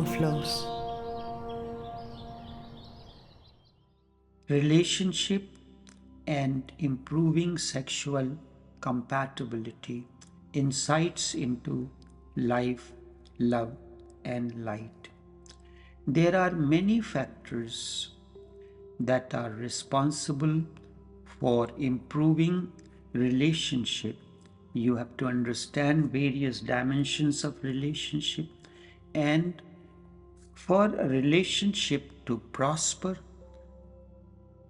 Overflows. Relationship and improving sexual compatibility, insights into life, love, and light. There are many factors that are responsible for improving relationship. You have to understand various dimensions of relationship, and for a relationship to prosper,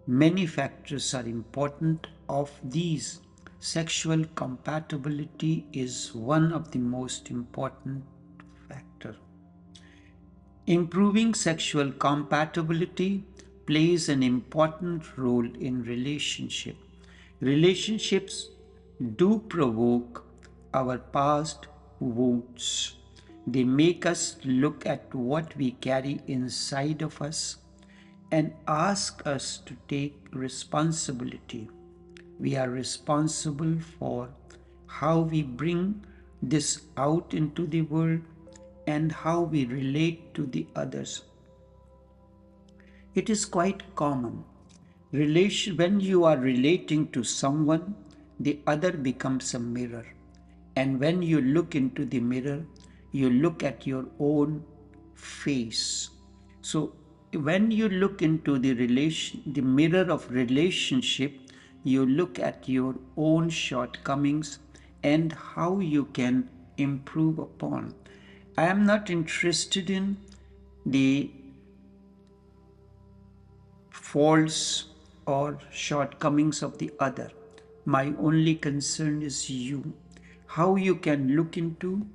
many factors are important. Of these, sexual compatibility is one of the most important factor. Improving sexual compatibility plays an important role in relationship. Relationships do provoke our past wounds. They make us look at what we carry inside of us and ask us to take responsibility. We are responsible for how we bring this out into the world and how we relate to the others. It is quite common. When you are relating to someone, the other becomes a mirror. And when you look into the mirror, you look at your own face. So when you look into the mirror of relationship, you look at your own shortcomings and how you can improve upon. I am not interested in the faults or shortcomings of the other. My only concern is you. How you can look into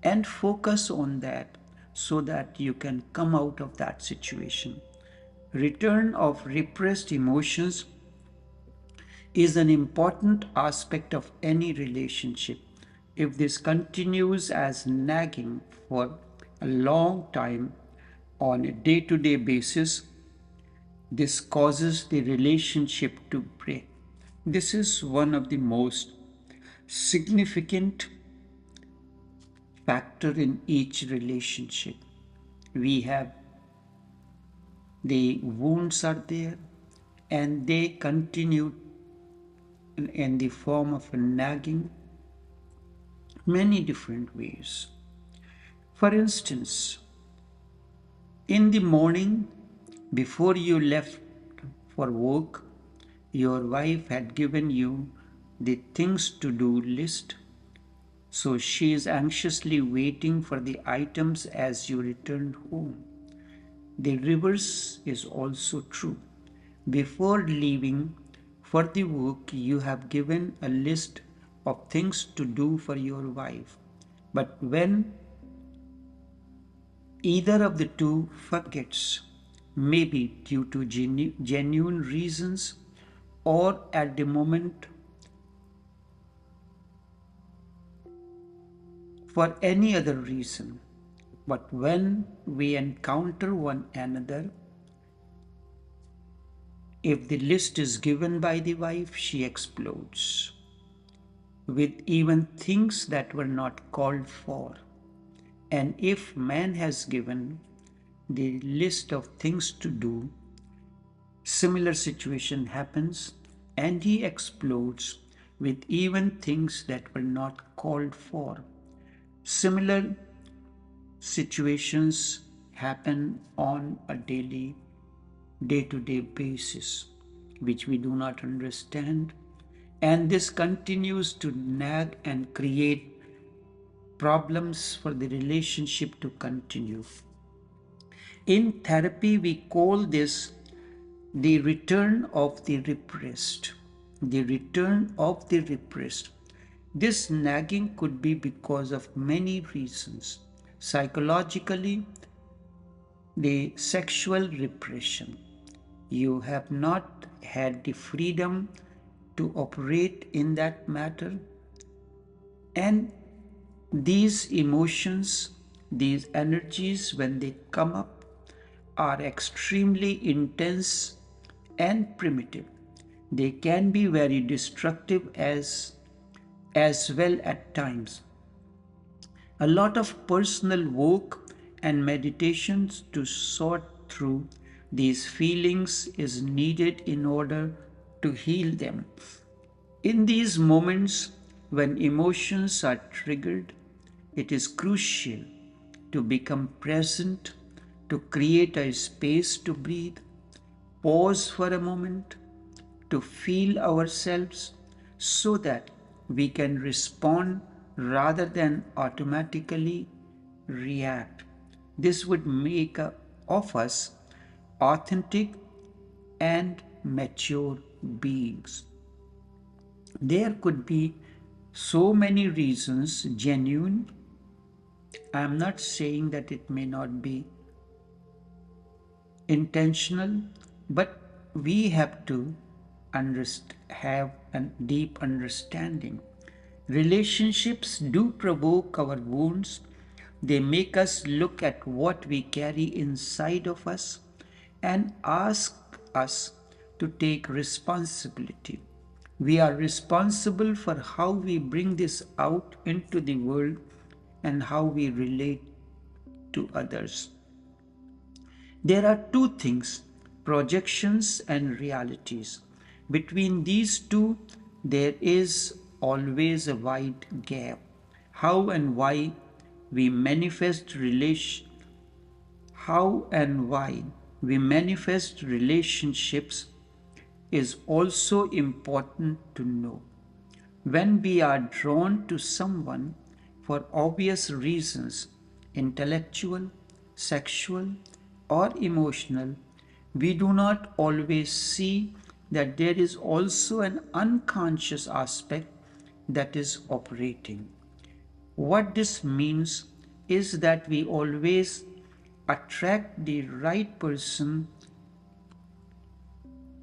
and focus on that so that you can come out of that situation. Return of repressed emotions is an important aspect of any relationship. If this continues as nagging for a long time on a day-to-day basis, this causes the relationship to break. This is one of the most significant factor in each relationship. We have the wounds are there and they continue in the form of a nagging many different ways. For instance, in the morning before you left for work, your wife had given you the things to do list. So she is anxiously waiting for the items as you return home. The reverse is also true. Before leaving for the work, you have given a list of things to do for your wife. But when either of the two forgets, maybe due to genuine reasons or at the moment for any other reason, but when we encounter one another, if the list is given by the wife, she explodes with even things that were not called for. And if man has given the list of things to do, similar situation happens and he explodes with even things that were not called for. Similar situations happen on a day-to-day basis, which we do not understand. And this continues to nag and create problems for the relationship to continue. In therapy, we call this the return of the repressed. The return of the repressed. This nagging could be because of many reasons. Psychologically, the sexual repression. You have not had the freedom to operate in that matter. And these emotions, these energies, when they come up, are extremely intense and primitive. They can be very destructive as well at times. A lot of personal work and meditations to sort through these feelings is needed in order to heal them. In these moments when emotions are triggered, it is crucial to become present, to create a space to breathe, pause for a moment, to feel ourselves so that we can respond rather than automatically react. This would make of us authentic and mature beings. There could be so many reasons, genuine. I am not saying that it may not be intentional, but we have to have a deep understanding. Relationships do provoke our wounds. They make us look at what we carry inside of us and ask us to take responsibility. We are responsible for how we bring this out into the world and how we relate to others. There are two things, projections and realities. Between these two, there is always a wide gap. How and why we manifest relation, how and why we manifest relationships is also important to know. When we are drawn to someone for obvious reasons, intellectual, sexual, or emotional, we do not always see that there is also an unconscious aspect that is operating. What this means is that we always attract the right person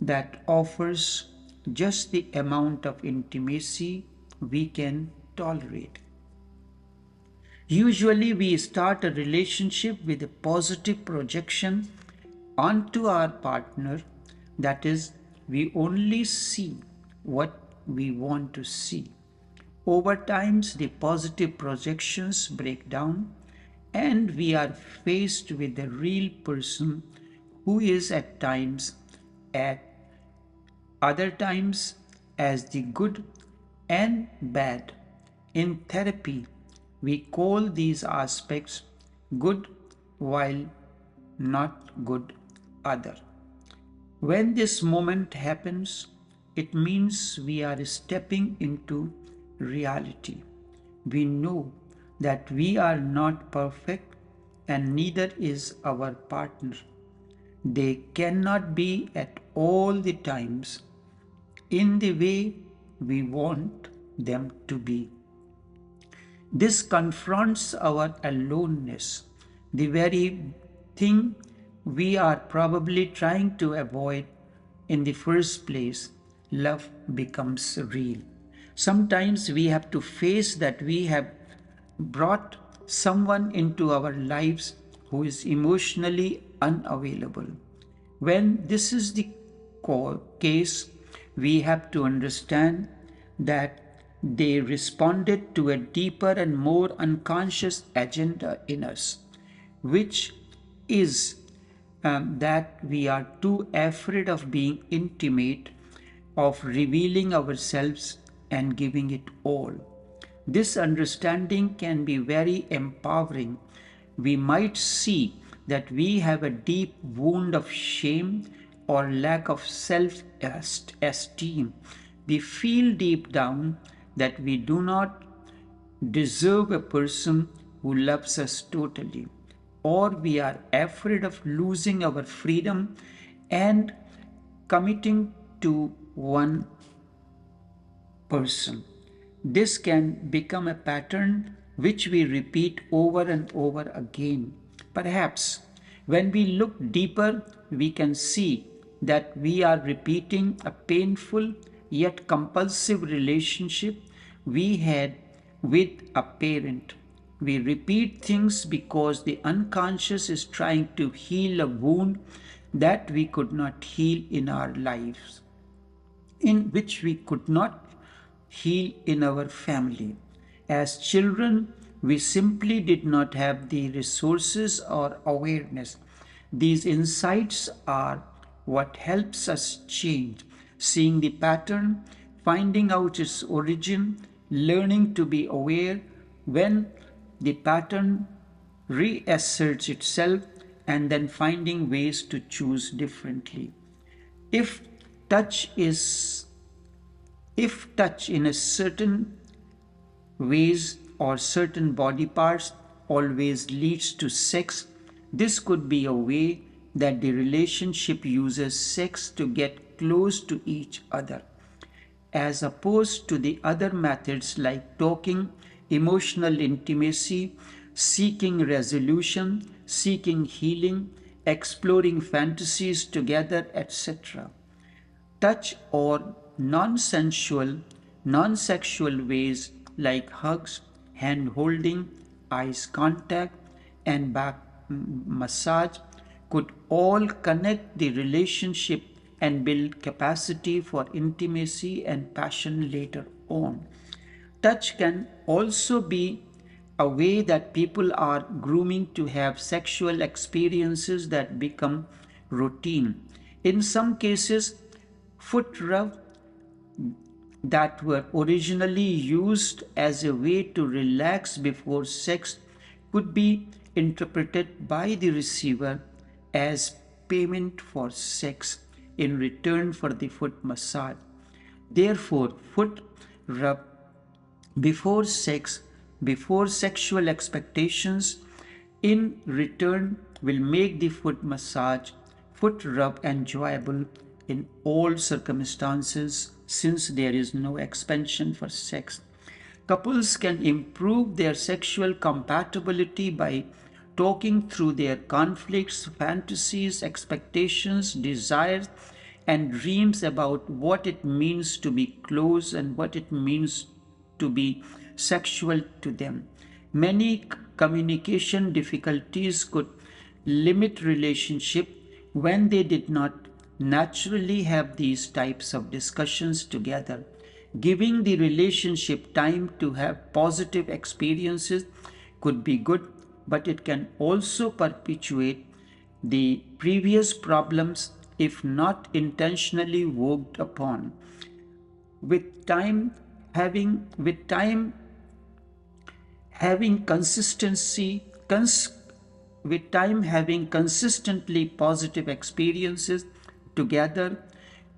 that offers just the amount of intimacy we can tolerate. Usually, we start a relationship with a positive projection onto our partner, that is, we only see what we want to see. Over time, the positive projections break down, and we are faced with the real person who is at times at other times as the good and bad. In therapy, we call these aspects good while not good other. When this moment happens, it means we are stepping into reality. We know that we are not perfect and neither is our partner. They cannot be at all the times in the way we want them to be. This confronts our aloneness, the very thing we are probably trying to avoid in the first place. Love becomes real. Sometimes we have to face that we have brought someone into our lives who is emotionally unavailable. When this is the case, we have to understand that they responded to a deeper and more unconscious agenda in us, which is that we are too afraid of being intimate, of revealing ourselves and giving it all. This understanding can be very empowering. We might see that we have a deep wound of shame or lack of self esteem. We feel deep down that we do not deserve a person who loves us totally, or we are afraid of losing our freedom and committing to one person. This can become a pattern which we repeat over and over again. Perhaps when we look deeper, we can see that we are repeating a painful yet compulsive relationship we had with a parent. We repeat things because the unconscious is trying to heal a wound that we could not heal in our lives, in which we could not heal in our family. As children, We simply did not have the resources or awareness. These insights are what helps us change, seeing the pattern, finding out its origin, learning to be aware when the pattern reasserts itself, and then finding ways to choose differently. If touch is if touch in a certain ways or certain body parts always leads to sex, this could be a way that the relationship uses sex to get close to each other, as opposed to the other methods like talking, emotional intimacy, seeking resolution, seeking healing, exploring fantasies together, etc. Touch or non-sexual ways like hugs, hand holding, eyes contact, and back massage could all connect the relationship and build capacity for intimacy and passion later on. Touch can also be a way that people are grooming to have sexual experiences that become routine. In some cases, foot rub that were originally used as a way to relax before sex could be interpreted by the receiver as payment for sex in return for the foot massage. Therefore, foot rub before sex, before sexual expectations, in return will make the foot rub enjoyable in all circumstances since there is no expansion for sex. Couples can improve their sexual compatibility by talking through their conflicts, fantasies, expectations, desires, and dreams about what it means to be close and what it means to be sexual to them. Many communication difficulties could limit relationship when they did not naturally have these types of discussions together. Giving the relationship time to have positive experiences could be good, but it can also perpetuate the previous problems if not intentionally worked upon. With time with time having consistency cons- with time having consistently positive experiences together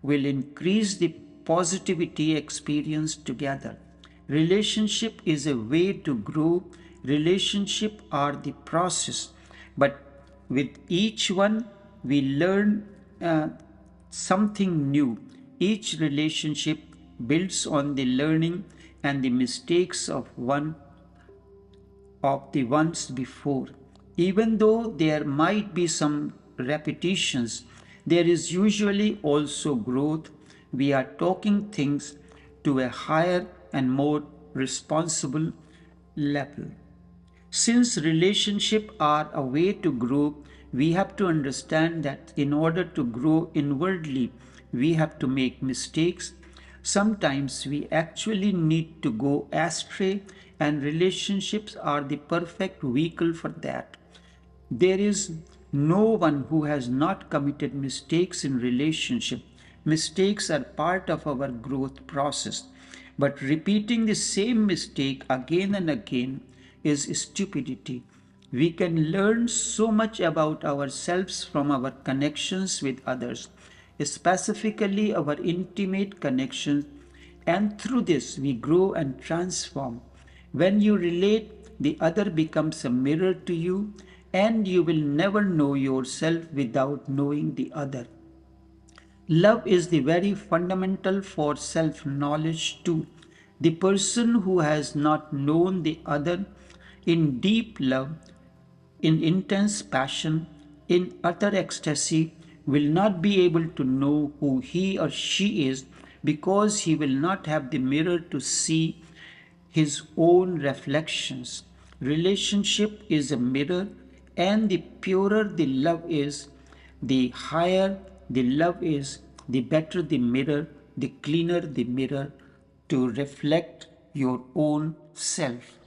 will increase the positivity experience together. Relationship is a way to grow. Relationship are the process, but with each one we learn something new. Each relationship builds on the learning and the mistakes of the ones before. Even though there might be some repetitions, there is usually also growth. We are talking things to a higher and more responsible level. Since relationships are a way to grow, we have to understand that in order to grow inwardly, we have to make mistakes. Sometimes we actually need to go astray, and relationships are the perfect vehicle for that. There is no one who has not committed mistakes in relationship. Mistakes are part of our growth process. But repeating the same mistake again and again is stupidity. We can learn so much about ourselves from our connections with others, specifically our intimate connections, and through this we grow and transform. When you relate, the other becomes a mirror to you, and you will never know yourself without knowing the other. Love is the very fundamental for self knowledge, too. The person who has not known the other in deep love, in intense passion, in utter ecstasy, will not be able to know who he or she is because he will not have the mirror to see his own reflections. Relationship is a mirror, and the purer the love is, the higher the love is, the better the mirror, the cleaner the mirror to reflect your own self.